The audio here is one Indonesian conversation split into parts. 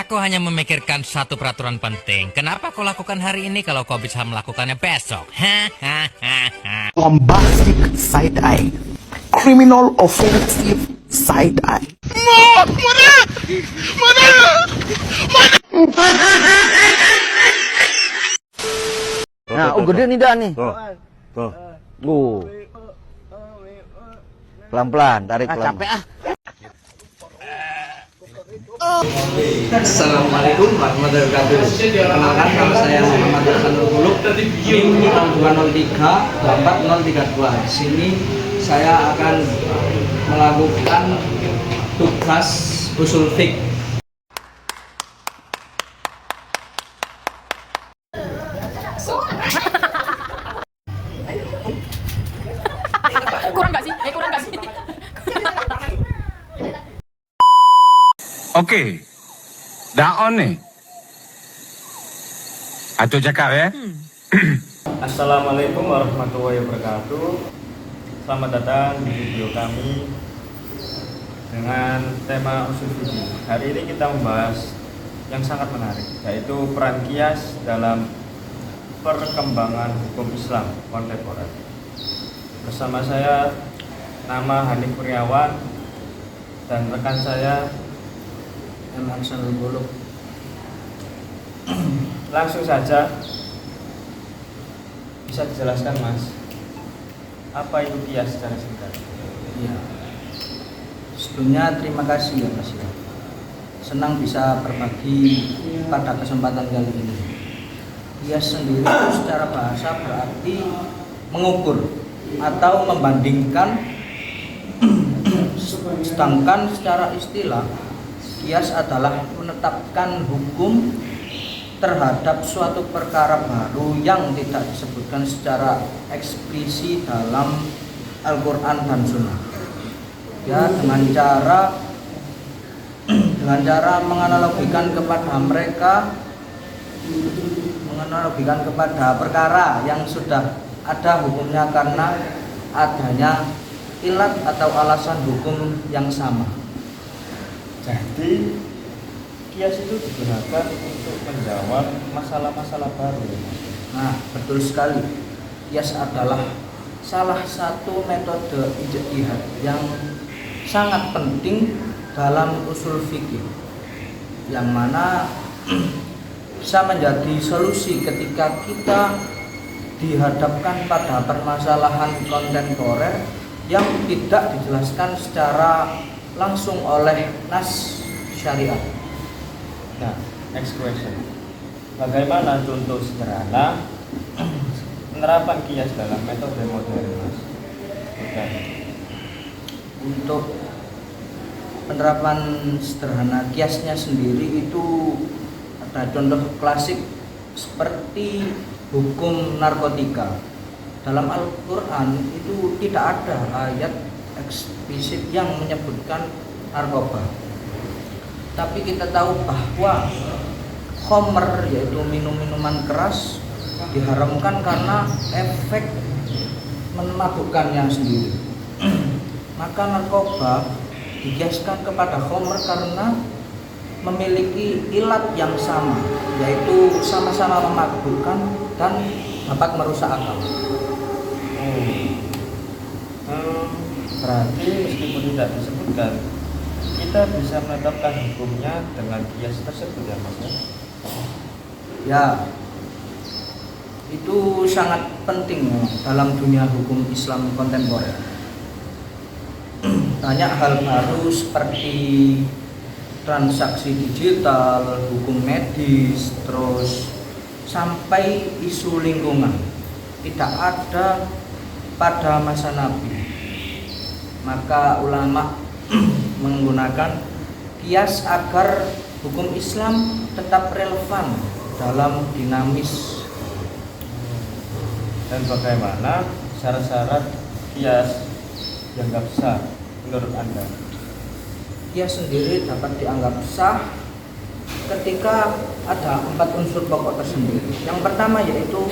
Aku hanya memikirkan satu peraturan penting. Kenapa kau lakukan hari ini kalau kau bisa melakukannya besok? Bombastic side eye, criminal offensive side eye. Nah, gede nih dah nih. Tuh. Pelan-pelan, tarik pelan. Capek ah. Assalamualaikum warahmatullahi wabarakatuh. Kenalkan, nama saya Muhammad Hasanul Buluk, NIM 0203 24032. Di sini saya akan melakukan tugas usul fiqh. Kurang gak sih? Kurang gak sih? Oke. Dah on nih. Atau cakap ya. Assalamualaikum warahmatullahi wabarakatuh. Selamat datang di video kami dengan tema usul fikih. Hari ini kita membahas yang sangat menarik, yaitu peran qiyas dalam perkembangan hukum Islam kontemporer. Bersama saya, nama Hanif Kurniawan, dan rekan saya Hasanul Buluk. langsung saja. Bisa dijelaskan, Mas, apa itu qiyas secara singkat? Ya. Sebelumnya terima kasih ya Mas ya. Senang bisa berbagi pada kesempatan kali ini. Qiyas sendiri itu secara bahasa berarti mengukur atau membandingkan, sedangkan secara istilah qiyas adalah menetapkan hukum terhadap suatu perkara baru yang tidak disebutkan secara eksplisit dalam Al-Quran dan Sunnah. Ya, dengan cara menganalogikan kepada perkara yang sudah ada hukumnya karena adanya ilat atau alasan hukum yang sama. Jadi qiyas itu digunakan untuk menjawab masalah-masalah baru. Nah, betul sekali. Qiyas adalah salah satu metode ijtihad yang sangat penting dalam usul fikih, yang mana bisa menjadi solusi ketika kita dihadapkan pada permasalahan kontemporer yang tidak dijelaskan secara langsung oleh nas syariat. Nah, next question. Bagaimana contoh sederhana penerapan qiyas dalam metode modern, Mas? Oke. Untuk penerapan sederhana qiyasnya sendiri itu ada contoh klasik seperti hukum narkotika. Dalam Al-Quran itu tidak ada ayat eksplisit yang menyebutkan narkoba. Tapi kita tahu bahwa khamr, yaitu minuman keras, diharamkan karena efek memabukkannya sendiri. Maka narkoba dikiaskan kepada khamr karena memiliki ilat yang sama, yaitu sama-sama memabukkan dan dapat merusak akal. Berarti meskipun tidak disebutkan, kita bisa menetapkan hukumnya dengan qiyas tersebut, ya, Mas? Ya, itu sangat penting dalam dunia hukum Islam kontemporer. Banyak hal baru seperti transaksi digital, hukum medis, terus sampai isu lingkungan tidak ada pada masa Nabi. Maka ulama menggunakan qiyas agar hukum Islam tetap relevan dalam dinamis. Dan bagaimana syarat-syarat qiyas dianggap sah menurut Anda? Qiyas sendiri dapat dianggap sah ketika ada 4 unsur pokok tersendiri. Yang pertama yaitu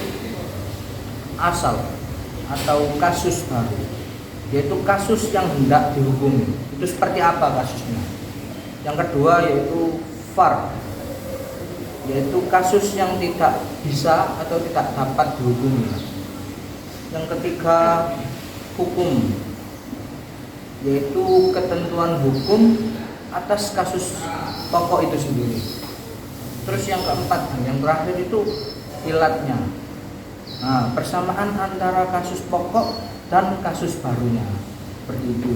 asal atau kasus baru, yaitu kasus yang hendak dihukumi. Itu seperti apa kasusnya? Yang kedua yaitu far, yaitu kasus yang tidak bisa atau tidak dapat dihukumi. Yang ketiga, hukum, yaitu ketentuan hukum atas kasus pokok itu sendiri. Terus yang keempat, yang terakhir itu ilatnya. Nah, persamaan antara kasus pokok dan kasus barunya. Seperti itu.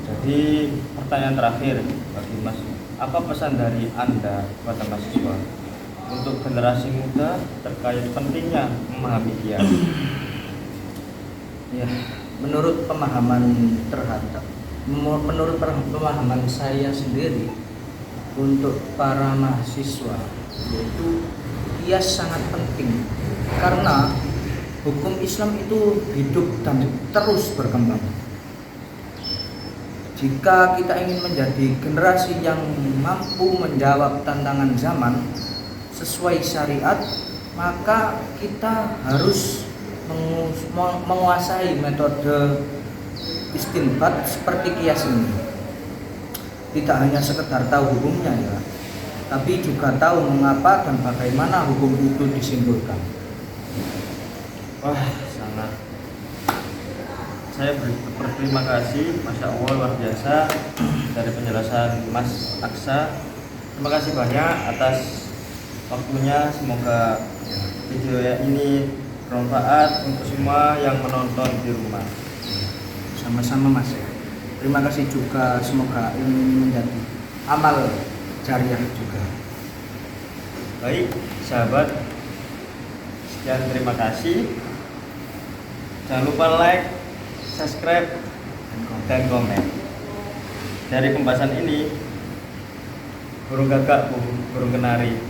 Jadi pertanyaan terakhir bagi Mas, apa pesan dari Anda kepada mahasiswa untuk generasi muda terkait pentingnya memahami kias? Ya, menurut pemahaman saya sendiri, untuk para mahasiswa, yaitu kias sangat penting karena hukum Islam itu hidup dan terus berkembang. Jika kita ingin menjadi generasi yang mampu menjawab tantangan zaman sesuai syariat, maka kita harus menguasai metode istinbat seperti kias ini. Tidak hanya sekedar tahu hukumnya ya, tapi juga tahu mengapa dan bagaimana hukum itu disimpulkan. Wah, sangat. Saya berterima kasih, Masya Allah, luar biasa dari penjelasan Mas Aksa. Terima kasih banyak atas waktunya. Semoga video ini bermanfaat untuk semua yang menonton di rumah. Sama-sama Mas. Terima kasih juga, semoga ini menjadi amal jariah juga. Baik, sahabat. Sekian, terima kasih. Jangan lupa like, subscribe, dan komen. Dari pembahasan ini, burung gagak, burung kenari.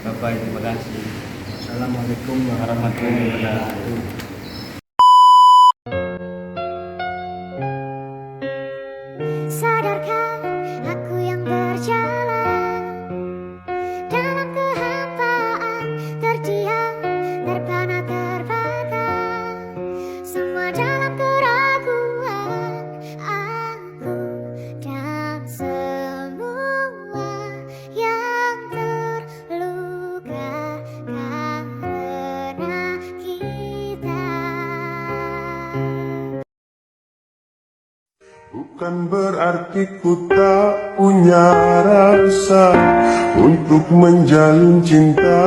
Bapak, terima kasih. Assalamualaikum warahmatullahi wabarakatuh. Sadarkah aku yang berjalan dalam kehampaan, terdiam, terpana, terbata, semua dalam keraguan aku dan semua yang terluka karena kita. Bukan berarti ku tak punya rasa untuk menjalin cinta.